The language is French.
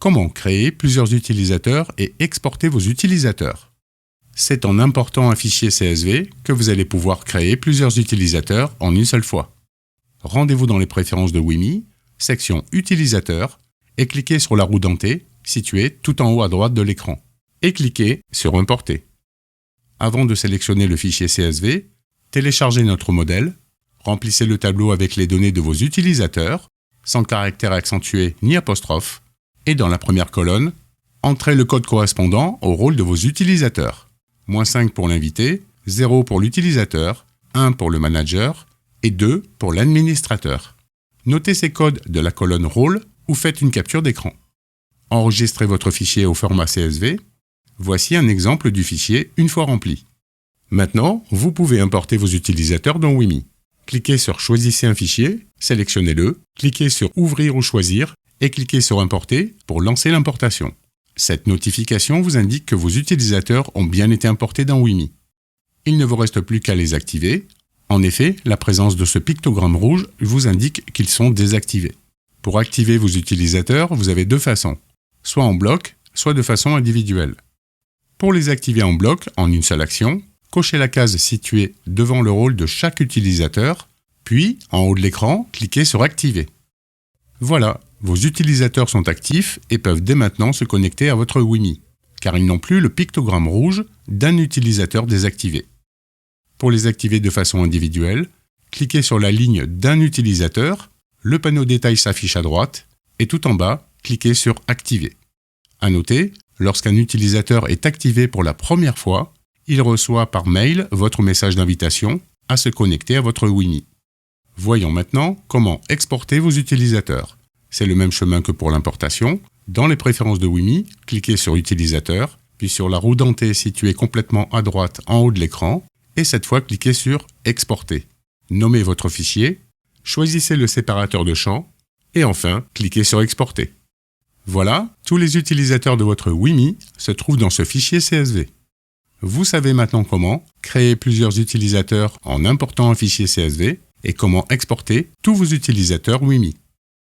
Comment créer plusieurs utilisateurs et exporter vos utilisateurs? C'est en important un fichier CSV que vous allez pouvoir créer plusieurs utilisateurs en une seule fois. Rendez-vous dans les préférences de WIMI, section Utilisateurs, et cliquez sur la roue dentée située tout en haut à droite de l'écran, et cliquez sur Importer. Avant de sélectionner le fichier CSV, téléchargez notre modèle, remplissez le tableau avec les données de vos utilisateurs, sans caractère accentué ni apostrophe, et dans la première colonne, entrez le code correspondant au rôle de vos utilisateurs. -5 pour l'invité, 0 pour l'utilisateur, 1 pour le manager et 2 pour l'administrateur. Notez ces codes de la colonne rôle ou faites une capture d'écran. Enregistrez votre fichier au format CSV. Voici un exemple du fichier une fois rempli. Maintenant, vous pouvez importer vos utilisateurs dans WIMI. Cliquez sur Choisissez un fichier, sélectionnez-le, cliquez sur Ouvrir ou Choisir et cliquez sur Importer pour lancer l'importation. Cette notification vous indique que vos utilisateurs ont bien été importés dans WIMI. Il ne vous reste plus qu'à les activer. En effet, la présence de ce pictogramme rouge vous indique qu'ils sont désactivés. Pour activer vos utilisateurs, vous avez deux façons, soit en bloc, soit de façon individuelle. Pour les activer en bloc, en une seule action, cochez la case située devant le rôle de chaque utilisateur, puis, en haut de l'écran, cliquez sur Activer. Voilà, vos utilisateurs sont actifs et peuvent dès maintenant se connecter à votre WIMI, car ils n'ont plus le pictogramme rouge d'un utilisateur désactivé. Pour les activer de façon individuelle, cliquez sur la ligne d'un utilisateur, le panneau détail s'affiche à droite, et tout en bas, cliquez sur Activer. À noter, lorsqu'un utilisateur est activé pour la première fois, il reçoit par mail votre message d'invitation à se connecter à votre WIMI. Voyons maintenant comment exporter vos utilisateurs. C'est le même chemin que pour l'importation. Dans les préférences de WIMI, cliquez sur Utilisateur, puis sur la roue dentée située complètement à droite en haut de l'écran, et cette fois cliquez sur Exporter. Nommez votre fichier, choisissez le séparateur de champs, et enfin cliquez sur Exporter. Voilà, tous les utilisateurs de votre WIMI se trouvent dans ce fichier CSV. Vous savez maintenant comment créer plusieurs utilisateurs en important un fichier CSV et comment exporter tous vos utilisateurs WIMI.